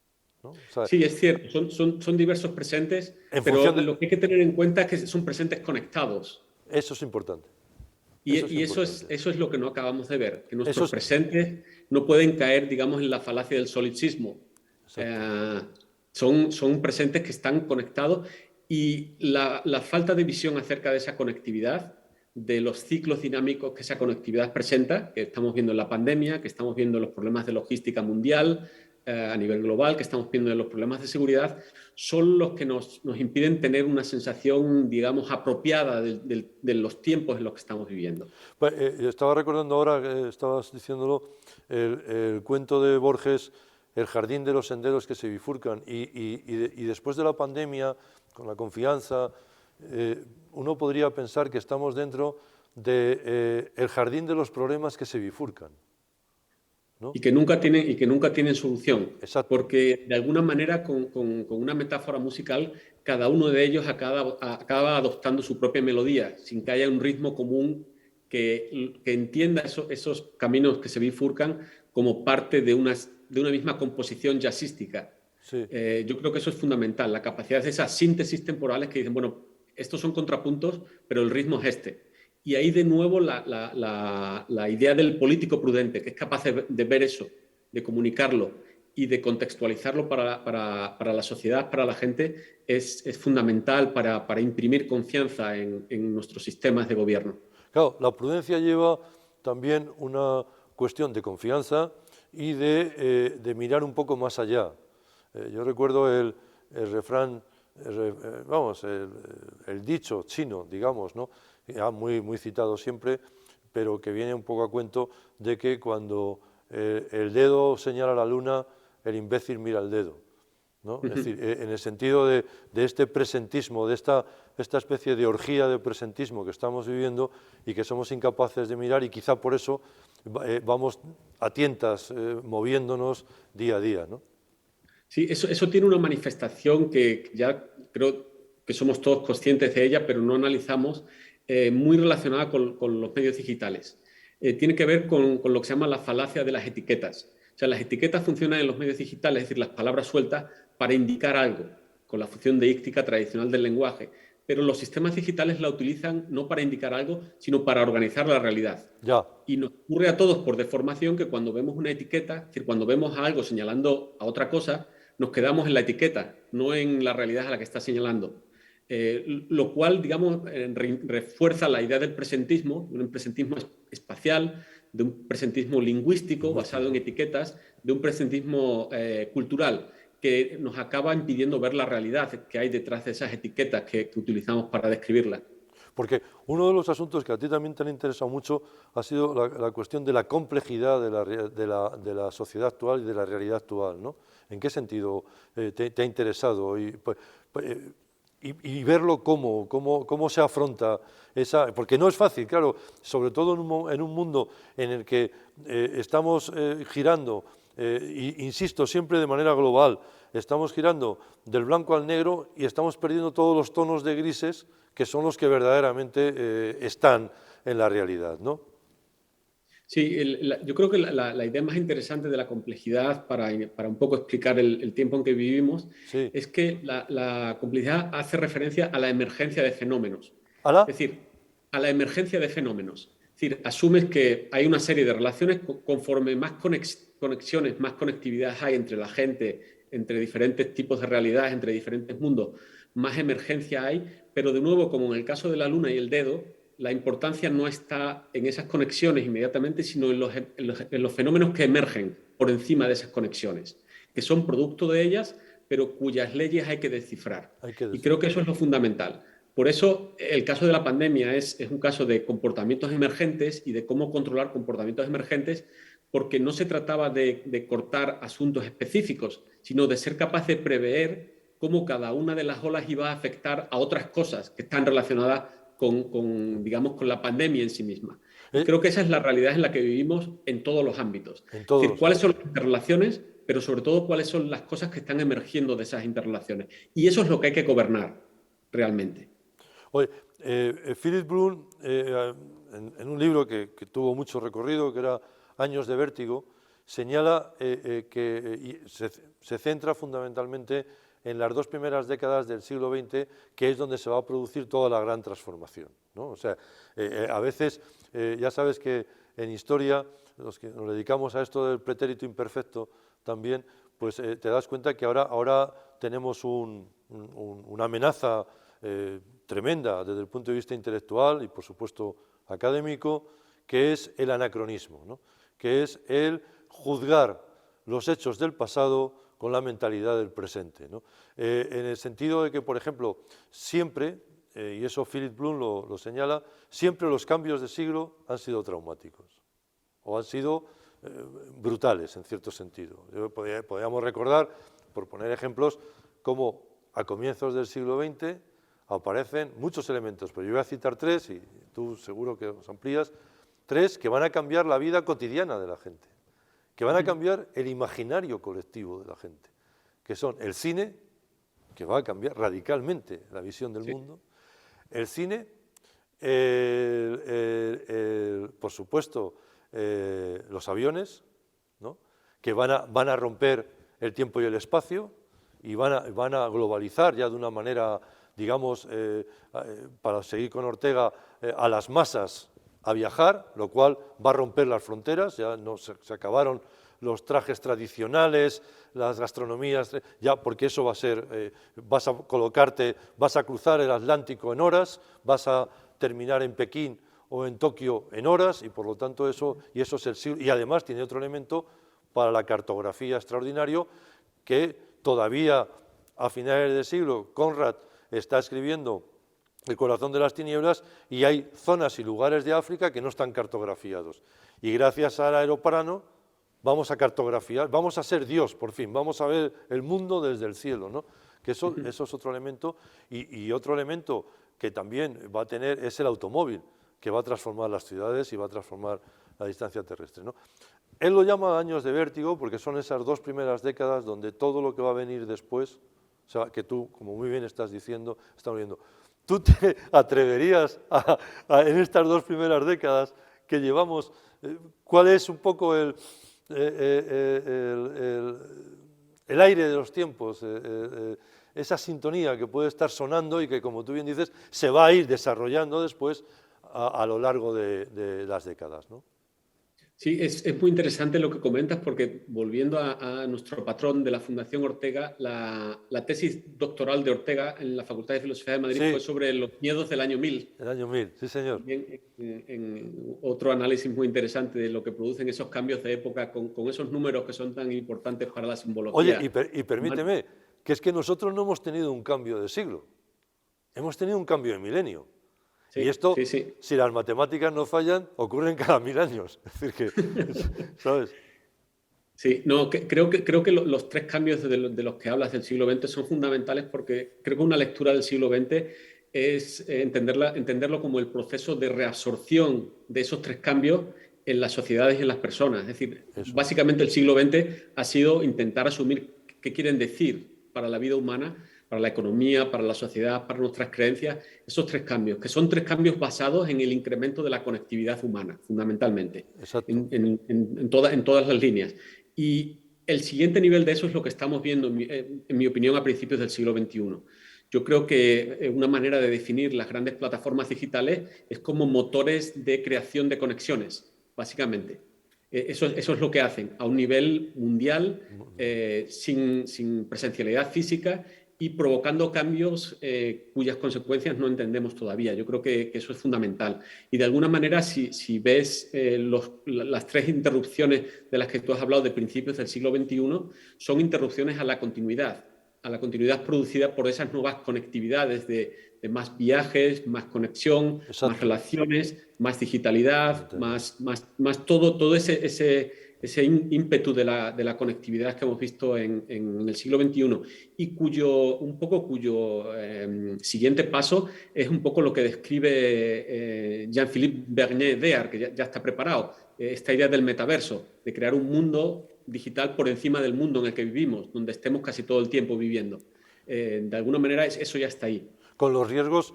¿no? O sea, Sí, es cierto, son diversos presentes, en pero función de... lo que hay que tener en cuenta es que son presentes conectados. Eso es importante. Y, Eso es y importante. eso es lo que no acabamos de ver, que Eso nuestros es... presentes no pueden caer, digamos, en la falacia del solipsismo. Exacto. Eh, son presentes que están conectados y la falta de visión acerca de esa conectividad, de los ciclos dinámicos que esa conectividad presenta, que estamos viendo en la pandemia, que estamos viendo en los problemas de logística mundial a nivel global, que estamos viendo en los problemas de seguridad, son los que nos impiden tener una sensación, digamos, apropiada de los tiempos en los que estamos viviendo. Pues, estaba recordando ahora, que estabas diciéndolo, el cuento de Borges, El jardín de los senderos que se bifurcan, y después de la pandemia, con la confianza, uno podría pensar que estamos dentro de el jardín de los problemas que se bifurcan, ¿no? Y que nunca tienen solución, Exacto. porque de alguna manera, con una metáfora musical, cada uno de ellos acaba adoptando su propia melodía, sin que haya un ritmo común que entienda esos caminos que se bifurcan como parte de una misma composición jazzística. Sí. Yo creo que eso es fundamental, la capacidad de esas síntesis temporales que dicen, bueno, estos son contrapuntos, pero el ritmo es este. Y ahí de nuevo la idea del político prudente, que es capaz de ver eso, de comunicarlo y de contextualizarlo para la sociedad, para la gente, es fundamental para imprimir confianza en nuestros sistemas de gobierno. Claro, la prudencia lleva también una cuestión de confianza y de mirar un poco más allá. Yo recuerdo el refrán, vamos, el dicho chino, digamos, ¿no? Ya muy citado siempre, pero que viene un poco a cuento de que cuando el dedo señala la luna, el imbécil mira el dedo, ¿no? Es decir, en el sentido de este presentismo, de esta especie de orgía de presentismo que estamos viviendo y que somos incapaces de mirar, y quizá por eso vamos a tientas moviéndonos día a día, ¿no? Sí, eso tiene una manifestación que ya creo que somos todos conscientes de ella, pero no analizamos, muy relacionada con los medios digitales. Tiene que ver con lo que se llama la falacia de las etiquetas. O sea, las etiquetas funcionan en los medios digitales, es decir, las palabras sueltas, para indicar algo, con la función deíctica tradicional del lenguaje. Pero los sistemas digitales la utilizan no para indicar algo, sino para organizar la realidad. Ya, Y nos ocurre a todos por deformación que cuando vemos una etiqueta, es decir, cuando vemos a algo señalando a otra cosa, nos quedamos en la etiqueta, no en la realidad a la que está señalando. Lo cual, digamos, refuerza la idea del presentismo, de un presentismo espacial, de un presentismo lingüístico basado en etiquetas, de un presentismo cultural, que nos acaba impidiendo ver la realidad que hay detrás de esas etiquetas que utilizamos para describirla. porque uno de los asuntos que a ti también te han interesado mucho ha sido la cuestión de la complejidad de la sociedad actual y de la realidad actual, ¿no? ¿En qué sentido te ha interesado? Y verlo cómo se afronta esa... Porque no es fácil, claro, sobre todo en un mundo en el que estamos girando, insisto, siempre de manera global, estamos girando del blanco al negro y estamos perdiendo todos los tonos de grises que son los que verdaderamente están en la realidad, ¿no? Sí, yo creo que la idea más interesante de la complejidad para un poco explicar el tiempo en que vivimos Sí. es que la complejidad hace referencia a la emergencia de fenómenos. ¿Hala? Es decir, a la emergencia de fenómenos. Es decir, asumes que hay una serie de relaciones conforme más conexiones, más conectividad hay entre la gente, entre diferentes tipos de realidades, entre diferentes mundos, más emergencia hay, pero de nuevo, como en el caso de la luna y el dedo, la importancia no está en esas conexiones inmediatamente, sino en los fenómenos que emergen por encima de esas conexiones, que son producto de ellas, pero cuyas leyes hay que descifrar. Hay que Y creo decir. que eso es lo fundamental. Por eso el caso de la pandemia es un caso de comportamientos emergentes y de cómo controlar comportamientos emergentes, porque no se trataba de cortar asuntos específicos, sino de ser capaz de prever cómo cada una de las olas iba a afectar a otras cosas que están relacionadas digamos, con la pandemia en sí misma. Y creo que esa es la realidad en la que vivimos en todos los ámbitos. En Es decir, todos. cuáles son las interrelaciones, pero sobre todo cuáles son las cosas que están emergiendo de esas interrelaciones. Y eso es lo que hay que gobernar realmente. Oye, Philip Bloom, en un libro que tuvo mucho recorrido, que era Años de Vértigo, señala que se centra fundamentalmente en las 2 primeras décadas del siglo XX, que es donde se va a producir toda la gran transformación, ¿no? O sea, a veces, ya sabes que en historia, los que nos dedicamos a esto del pretérito imperfecto también, pues te das cuenta que ahora tenemos una amenaza tremenda desde el punto de vista intelectual y, por supuesto, académico, que es el anacronismo, ¿no? Que es el juzgar los hechos del pasado con la mentalidad del presente, ¿no? En el sentido de que, por ejemplo, siempre, y eso Philip Bloom lo señala, siempre los cambios de siglo han sido traumáticos o han sido brutales, en cierto sentido. Podríamos recordar, por poner ejemplos, cómo a comienzos del siglo XX aparecen muchos elementos, pero yo voy a citar 3, y tú seguro que os amplías, 3 que van a cambiar la vida cotidiana de la gente, que van a cambiar el imaginario colectivo de la gente, que son el cine, que va a cambiar radicalmente la visión del mundo, el cine, por supuesto, los aviones, ¿no? Que van a romper el tiempo y el espacio y van a globalizar ya de una manera, digamos, para seguir con Ortega, a las masas a viajar, lo cual va a romper las fronteras. Ya no se acabaron los trajes tradicionales, las gastronomías, ya, porque eso va a ser, vas a colocarte, vas a cruzar el Atlántico en horas, vas a terminar en Pekín o en Tokio en horas, y por lo tanto eso es el siglo. Y además tiene otro elemento para la cartografía extraordinario, que todavía a finales del siglo Conrad está escribiendo El corazón de las tinieblas, y hay zonas y lugares de África que no están cartografiados. Y gracias al aeroplano vamos a cartografiar, vamos a ser Dios por fin, vamos a ver el mundo desde el cielo, ¿no? Que eso es otro elemento, y otro elemento que también va a tener es el automóvil, que va a transformar las ciudades y va a transformar la distancia terrestre, ¿no? Él lo llama años de vértigo porque son esas 2 primeras décadas donde todo lo que va a venir después, o sea, que tú, como muy bien estás diciendo, estamos viendo, ¿tú te atreverías en estas 2 primeras décadas que llevamos, cuál es un poco el aire de los tiempos, esa sintonía que puede estar sonando y que, como tú bien dices, se va a ir desarrollando después a lo largo de las décadas, ¿no? Sí, es muy interesante lo que comentas, porque volviendo a nuestro patrón de la Fundación Ortega, la tesis doctoral de Ortega en la Facultad de Filosofía de Madrid fue sobre los miedos del año 1000. El año 1000, sí señor. También en otro análisis muy interesante de lo que producen esos cambios de época con esos números que son tan importantes para la simbología. Oye, y permíteme, que es que nosotros no hemos tenido un cambio de siglo, hemos tenido un cambio de milenio. Sí, y esto, si las matemáticas no fallan, ocurren cada 1000 años. Es decir, que, ¿sabes? Sí, no, creo que los 3 cambios de los que hablas del siglo XX son fundamentales, porque creo que una lectura del siglo XX es entenderlo como el proceso de reabsorción de esos 3 cambios en las sociedades y en las personas. Es decir, básicamente el siglo XX ha sido intentar asumir qué quieren decir para la vida humana, para la economía, para la sociedad, para nuestras creencias, esos 3 cambios, que son 3 cambios basados en el incremento de la conectividad humana, fundamentalmente, en todas las líneas. Y el siguiente nivel de eso es lo que estamos viendo, en mi opinión, a principios del siglo XXI. Yo creo que una manera de definir las grandes plataformas digitales es como motores de creación de conexiones, básicamente. Eso es lo que hacen a un nivel mundial, sin presencialidad física, y provocando cambios cuyas consecuencias no entendemos todavía. Yo creo que eso es fundamental. Y de alguna manera, si ves las 3 interrupciones de las que tú has hablado de principios del siglo XXI, son interrupciones a la continuidad producida por esas nuevas conectividades de más viajes, más conexión, más relaciones, más digitalidad, más todo ese ímpetu de la conectividad que hemos visto en el siglo XXI, y cuyo siguiente paso es un poco lo que describe Jean-Philippe Bernier-Dear, que ya está preparado, esta idea del metaverso, de crear un mundo digital por encima del mundo en el que vivimos, donde estemos casi todo el tiempo viviendo. De alguna manera eso ya está ahí. Con los riesgos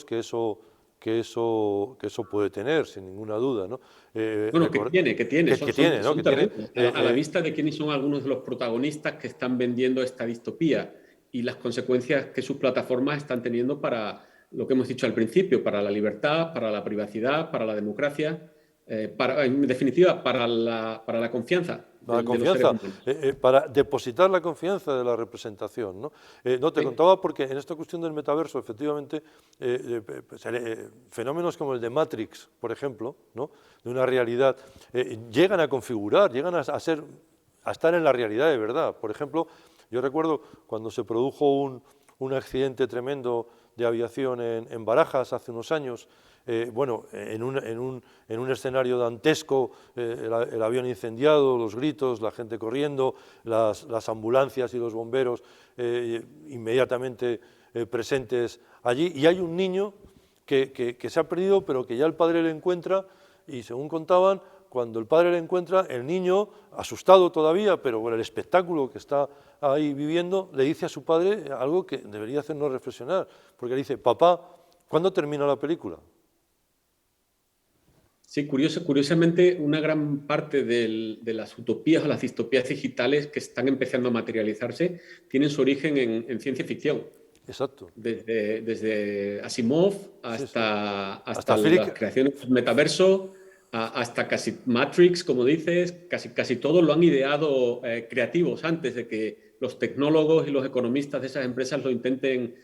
que eso que eso puede tener, sin ninguna duda, ¿no? Bueno, que tiene, Que tiene, ¿no? son Que tiene, terribles. A la vista de quiénes son algunos de los protagonistas que están vendiendo esta distopía y las consecuencias que sus plataformas están teniendo para lo que hemos dicho al principio, para la libertad, para la privacidad, para la democracia, en definitiva, para la confianza la de los seres confianza, humanos. para depositar la confianza de la representación, ¿no? No, te Sí. contaba porque en esta cuestión del metaverso, efectivamente, pues, fenómenos como el de Matrix, por ejemplo, ¿no? De una realidad, llegan a configurar, llegan a estar en la realidad de verdad. Por ejemplo, yo recuerdo cuando se produjo un accidente tremendo de aviación en Barajas hace unos años, bueno, en un escenario dantesco, el avión incendiado, los gritos, la gente corriendo, las ambulancias y los bomberos inmediatamente presentes allí, y hay un niño que se ha perdido, pero que ya el padre le encuentra, y según contaban, cuando el padre le encuentra, el niño, asustado todavía, pero por el espectáculo que está ahí viviendo, le dice a su padre algo que debería hacernos reflexionar, porque le dice: papá, ¿cuándo termina la película? Sí, curiosamente, una gran parte de las utopías o las distopías digitales que están empezando a materializarse tienen su origen en ciencia ficción. Exacto. Desde Asimov Sí, sí. hasta las creaciones del metaverso, hasta casi Matrix, como dices, casi todo lo han ideado creativos antes de que los tecnólogos y los economistas de esas empresas lo intenten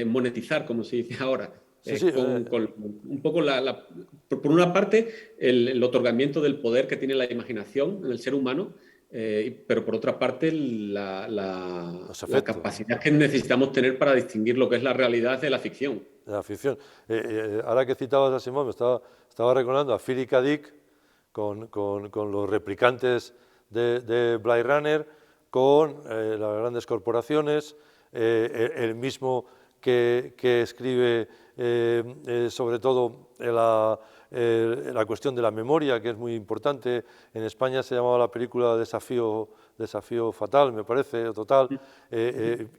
monetizar, como se dice ahora. Sí, sí, Con un poco por una parte, el otorgamiento del poder que tiene la imaginación en el ser humano, pero por otra parte la capacidad que necesitamos tener para distinguir lo que es la realidad de la ficción. De la ficción. Ahora que citabas a Simón, estaba recordando a Philip K. Dick con los replicantes de Blade Runner, con las grandes corporaciones, el mismo que escribe sobre todo la cuestión de la memoria, que es muy importante. En España se llamaba la película Desafío Fatal, me parece, total,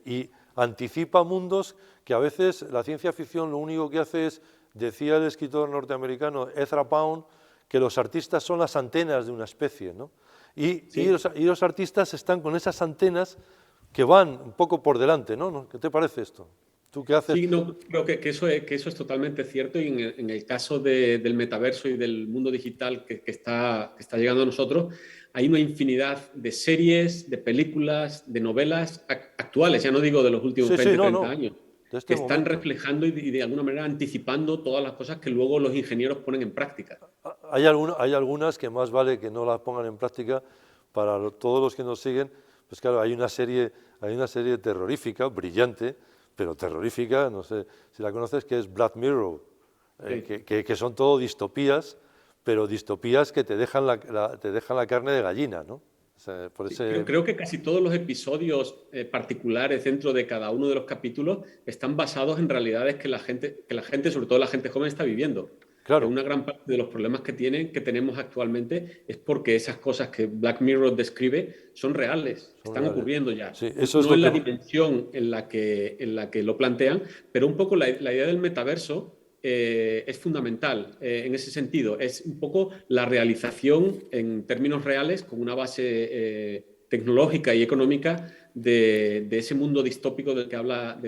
y anticipa mundos que a veces la ciencia ficción lo único que hace es, decía el escritor norteamericano Ezra Pound, que los artistas son las antenas de una especie, ¿no? Y los artistas están con esas antenas que van un poco por delante, ¿no? ¿Qué te parece esto? ¿Tú qué haces? Sí, no, creo que eso es totalmente cierto, y en el caso del metaverso y del mundo digital que está llegando a nosotros, hay una infinidad de series, de películas, de novelas actuales, ya no digo de los últimos 20, 30 años, de este que están momento. reflejando y de alguna manera anticipando todas las cosas que luego los ingenieros ponen en práctica. Hay algunas que más vale que no las pongan en práctica para todos los que nos siguen. Pues claro, hay una serie terrorífica, brillante, pero terrorífica, no sé si la conoces, que es Black Mirror, que son todo distopías, pero distopías que te dejan la carne de gallina, ¿no? O sea, Creo que casi todos los episodios particulares dentro de cada uno de los capítulos están basados en realidades que la gente, sobre todo la gente joven, está viviendo. Claro. Una gran parte de los problemas que tenemos actualmente es porque esas cosas que Black Mirror describe son reales, están ocurriendo ya. Sí, eso es no en la dimensión en la que lo plantean, pero un poco la idea del metaverso es fundamental en ese sentido. Es un poco la realización en términos reales, con una base tecnológica y económica de ese mundo distópico del que habla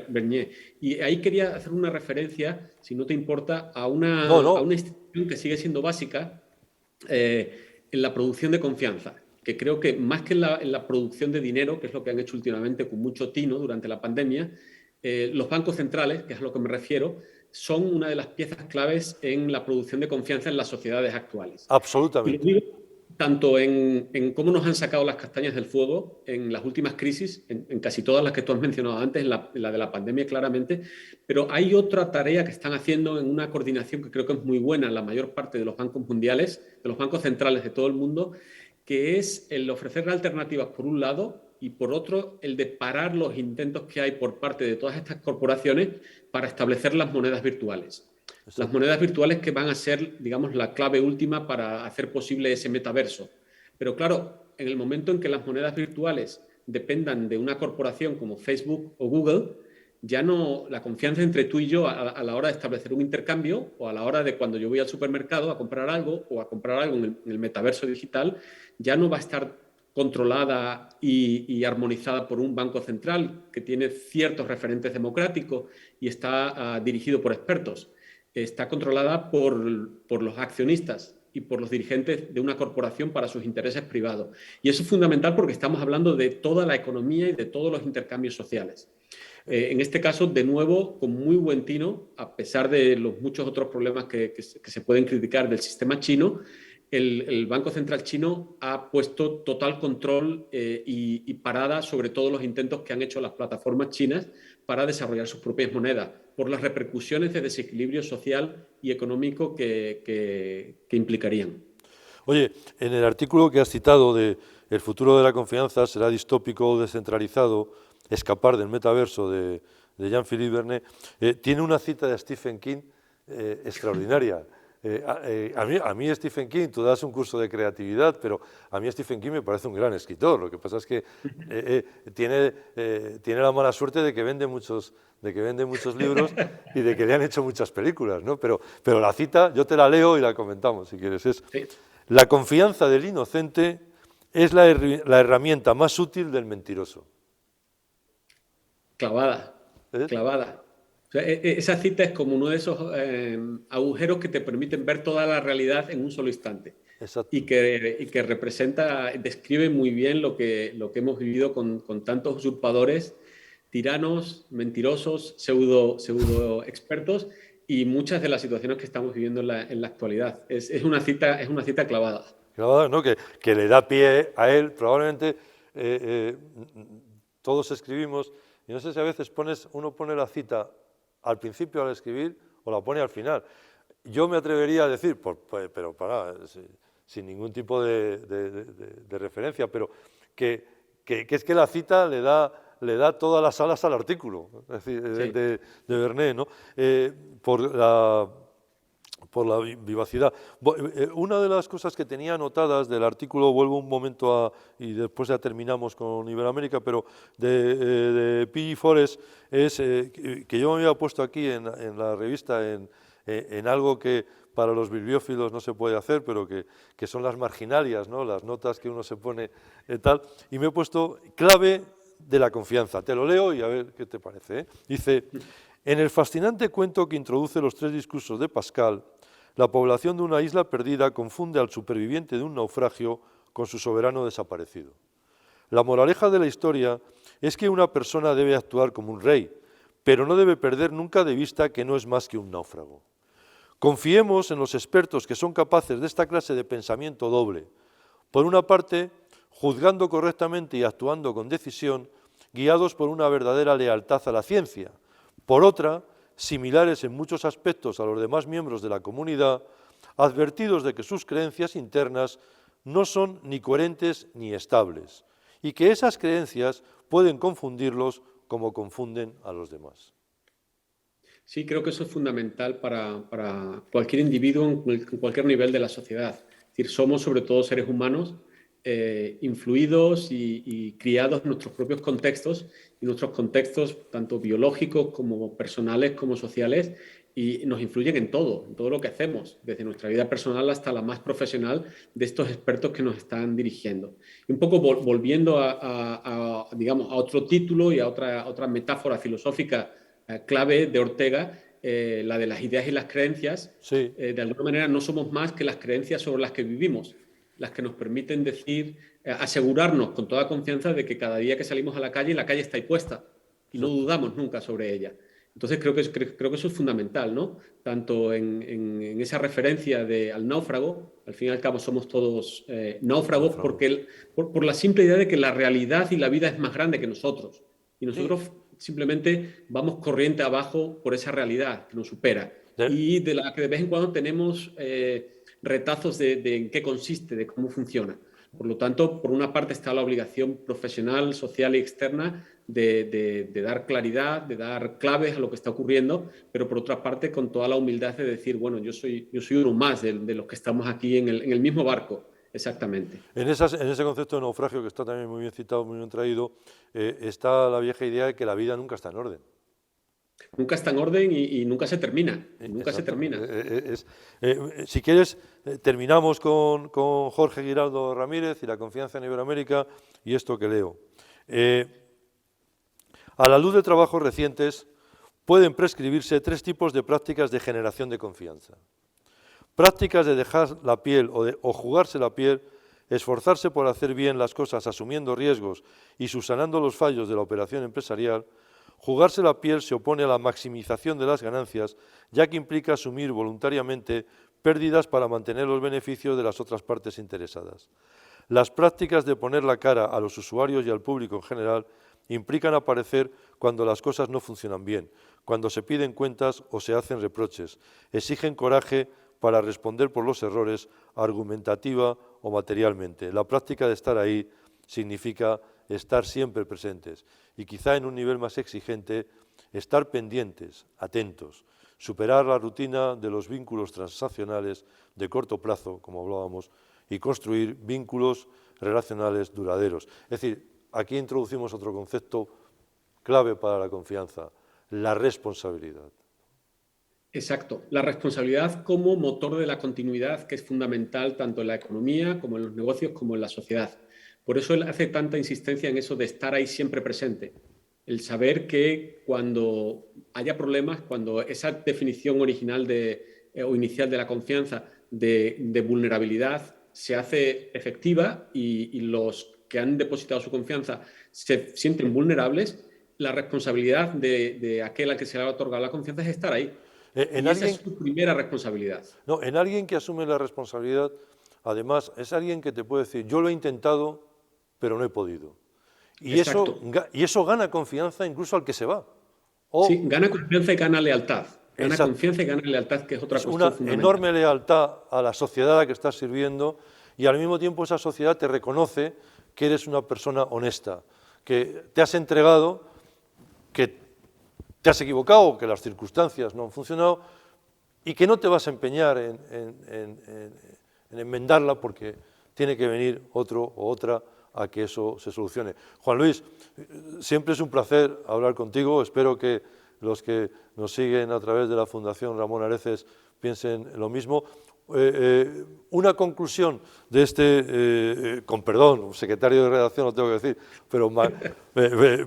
Bernier. Y ahí quería hacer una referencia, si no te importa, a una institución que sigue siendo básica en la producción de confianza, que creo que más que en la producción de dinero, que es lo que han hecho últimamente con mucho tino durante la pandemia, los bancos centrales, que es a lo que me refiero, son una de las piezas claves en la producción de confianza en las sociedades actuales. Absolutamente. Y lo digo tanto en cómo nos han sacado las castañas del fuego en las últimas crisis, en casi todas las que tú has mencionado antes, en la de la pandemia claramente, pero hay otra tarea que están haciendo en una coordinación que creo que es muy buena en la mayor parte de los bancos mundiales, de los bancos centrales de todo el mundo, que es el ofrecer alternativas por un lado, y por otro el de parar los intentos que hay por parte de todas estas corporaciones para establecer las monedas virtuales. Exacto. Las monedas virtuales que van a ser, digamos, la clave última para hacer posible ese metaverso. Pero claro, en el momento en que las monedas virtuales dependan de una corporación como Facebook o Google, ya no, la confianza entre tú y yo a la hora de establecer un intercambio o a la hora de cuando yo voy al supermercado a comprar algo o a comprar algo en el metaverso digital, ya no va a estar controlada y armonizada por un banco central que tiene ciertos referentes democráticos y está dirigido por expertos. Está controlada por los accionistas y por los dirigentes de una corporación para sus intereses privados. Y eso es fundamental porque estamos hablando de toda la economía y de todos los intercambios sociales. En este caso, de nuevo, con muy buen tino, a pesar de los muchos otros problemas que se pueden criticar del sistema chino, el Banco Central chino ha puesto total control y parada sobre todos los intentos que han hecho las plataformas chinas para desarrollar sus propias monedas, por las repercusiones de desequilibrio social y económico que implicarían. Oye, en el artículo que has citado de El futuro de la confianza será distópico o descentralizado, escapar del metaverso de Jean-Philippe Bernet, tiene una cita de Stephen King extraordinaria. A mí Stephen King, tú das un curso de creatividad, pero a mí Stephen King me parece un gran escritor. Lo que pasa es que tiene la mala suerte de que vende muchos libros y de que le han hecho muchas películas, ¿no? Pero la cita, yo te la leo y la comentamos, si quieres. Sí. La confianza del inocente es la herramienta más útil del mentiroso. Clavada, ¿Ves? clavada. O sea, esa cita es como uno de esos agujeros que te permiten ver toda la realidad en un solo instante. Exacto. Y que representa, describe muy bien lo que hemos vivido con tantos usurpadores, tiranos, mentirosos, pseudo expertos y muchas de las situaciones que estamos viviendo en la actualidad. Es una cita clavada. Claro, ¿no? Que le da pie a él. Probablemente todos escribimos, y no sé si a veces uno pone la cita al principio al escribir o la pone al final. Yo me atrevería a decir, pero sin ningún tipo de referencia, pero que es que la cita le da todas las alas al artículo, es decir, Sí. de Bernet, ¿no? Por la vivacidad. Una de las cosas que tenía anotadas del artículo, vuelvo un momento y después ya terminamos con Iberoamérica, pero de P.G. Forest, es que yo me había puesto aquí en la revista en algo que para los bibliófilos no se puede hacer, pero que son las marginalias, ¿no? Las notas que uno se pone tal, y me he puesto clave de la confianza. Te lo leo y a ver qué te parece, ¿eh? Dice: en el fascinante cuento que introduce los 3 discursos de Pascal, la población de una isla perdida confunde al superviviente de un naufragio con su soberano desaparecido. La moraleja de la historia es que una persona debe actuar como un rey, pero no debe perder nunca de vista que no es más que un náufrago. Confiemos en los expertos que son capaces de esta clase de pensamiento doble. Por una parte, juzgando correctamente y actuando con decisión, guiados por una verdadera lealtad a la ciencia. Por otra, similares en muchos aspectos a los demás miembros de la comunidad, advertidos de que sus creencias internas no son ni coherentes ni estables, y que esas creencias pueden confundirlos como confunden a los demás. Sí, creo que eso es fundamental para cualquier individuo en cualquier nivel de la sociedad. Es decir, somos sobre todo seres humanos influidos y criados en nuestros propios contextos, y nuestros contextos tanto biológicos como personales como sociales, y nos influyen en todo lo que hacemos, desde nuestra vida personal hasta la más profesional de estos expertos que nos están dirigiendo. Y un poco volviendo digamos, a otro título y a otra metáfora filosófica clave de Ortega, la de las ideas y las creencias. Sí. De alguna manera no somos más que las creencias sobre las que vivimos, las que nos permiten decir, asegurarnos con toda confianza de que cada día que salimos a la calle está ahí puesta y no dudamos nunca sobre ella. Entonces creo que eso es fundamental, ¿no? Tanto en esa referencia al náufrago, al fin y al cabo somos todos náufragos por la simple idea de que la realidad y la vida es más grande que nosotros. Y nosotros simplemente vamos corriente abajo por esa realidad que nos supera. Y de la que de vez en cuando tenemos retazos de en qué consiste, de cómo funciona. Por lo tanto, por una parte está la obligación profesional, social y externa de dar claridad, de dar claves a lo que está ocurriendo, pero por otra parte con toda la humildad de decir, bueno, yo soy uno más de los que estamos aquí en el mismo barco. Exactamente. En ese concepto de naufragio, que está también muy bien citado, muy bien traído, está la vieja idea de que la vida nunca está en orden. Nunca está en orden y nunca se termina. Nunca se Exacto. termina. Si quieres, terminamos con Jorge Giraldo Ramírez y la confianza en Iberoamérica y esto que leo. A la luz de trabajos recientes, pueden prescribirse 3 tipos de prácticas de generación de confianza. Prácticas de dejar la piel o jugarse la piel, esforzarse por hacer bien las cosas asumiendo riesgos y subsanando los fallos de la operación empresarial. Jugarse la piel se opone a la maximización de las ganancias, ya que implica asumir voluntariamente pérdidas para mantener los beneficios de las otras partes interesadas. Las prácticas de poner la cara a los usuarios y al público en general implican aparecer cuando las cosas no funcionan bien, cuando se piden cuentas o se hacen reproches, exigen coraje para responder por los errores argumentativa o materialmente. La práctica de estar ahí significa estar siempre presentes y quizá en un nivel más exigente, estar pendientes, atentos, superar la rutina de los vínculos transaccionales de corto plazo, como hablábamos, y construir vínculos relacionales duraderos. Es decir, aquí introducimos otro concepto clave para la confianza, la responsabilidad. Exacto. La responsabilidad como motor de la continuidad, que es fundamental tanto en la economía como en los negocios como en la sociedad. Por eso él hace tanta insistencia en eso de estar ahí siempre presente. El saber que cuando haya problemas, cuando esa definición original o inicial de la confianza de vulnerabilidad se hace efectiva y los que han depositado su confianza se sienten vulnerables, la responsabilidad de aquel a que se le ha otorgado la confianza es estar ahí. En Y esa es alguien, su primera responsabilidad. no, en alguien que asume la responsabilidad, además, es alguien que te puede decir, yo lo he intentado, pero no he podido. Y Exacto. eso gana confianza incluso al que se va. Sí, O, gana confianza y gana lealtad. Gana exacto, confianza y gana lealtad, que es otra es cuestión una fundamental. enorme lealtad a la sociedad a la que estás sirviendo y al mismo tiempo esa sociedad te reconoce que eres una persona honesta, que te has entregado, que te has equivocado, que las circunstancias no han funcionado y que no te vas a empeñar en enmendarla porque tiene que venir otro o otra a que eso se solucione. Juan Luis, siempre es un placer hablar contigo. Espero que los que nos siguen a través de la Fundación Ramón Areces piensen lo mismo. Una conclusión de con perdón, secretario de redacción lo tengo que decir, pero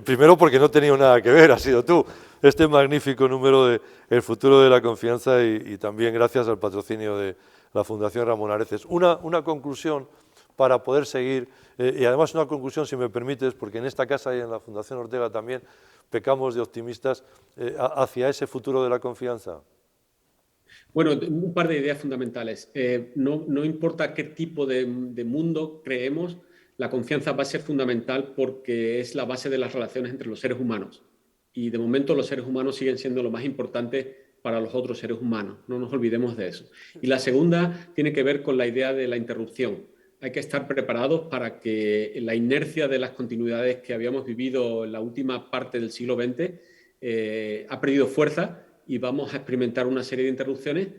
primero porque no he tenido nada que ver, has sido tú, este magnífico número de El futuro de la confianza y también gracias al patrocinio de la Fundación Ramón Areces. Una conclusión para poder seguir, y además una conclusión, si me permites, porque en esta casa y en la Fundación Ortega también pecamos de optimistas, hacia ese futuro de la confianza. Bueno, un par de ideas fundamentales. No importa qué tipo de mundo creemos, la confianza va a ser fundamental porque es la base de las relaciones entre los seres humanos. Y de momento los seres humanos siguen siendo lo más importante para los otros seres humanos. No nos olvidemos de eso. Y la segunda tiene que ver con la idea de la interrupción. Hay que estar preparados para que la inercia de las continuidades que habíamos vivido en la última parte del siglo XX ha perdido fuerza y vamos a experimentar una serie de interrupciones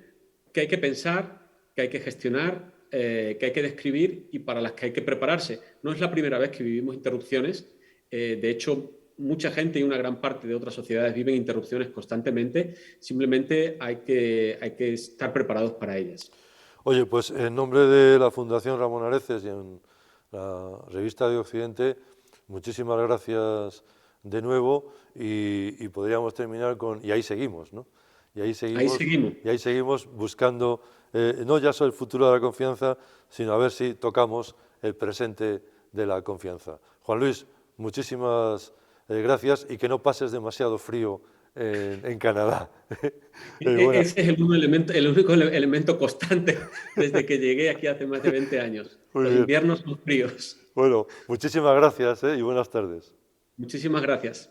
que hay que pensar, que hay que gestionar, que hay que describir y para las que hay que prepararse. No es la primera vez que vivimos interrupciones. De hecho, mucha gente y una gran parte de otras sociedades viven interrupciones constantemente. Simplemente hay que estar preparados para ellas. Oye, pues en nombre de la Fundación Ramón Areces y en la revista de Occidente, muchísimas gracias de nuevo y podríamos terminar con, y ahí seguimos, ¿no? Ahí seguimos. Y ahí seguimos buscando, no ya solo el futuro de la confianza, sino a ver si tocamos el presente de la confianza. Juan Luis, muchísimas gracias y que no pases demasiado frío en Canadá. Ese es el único elemento constante desde que llegué aquí hace más de 20 años. Muy Los bien. inviernos son fríos. Bueno, muchísimas gracias y buenas tardes. Muchísimas gracias.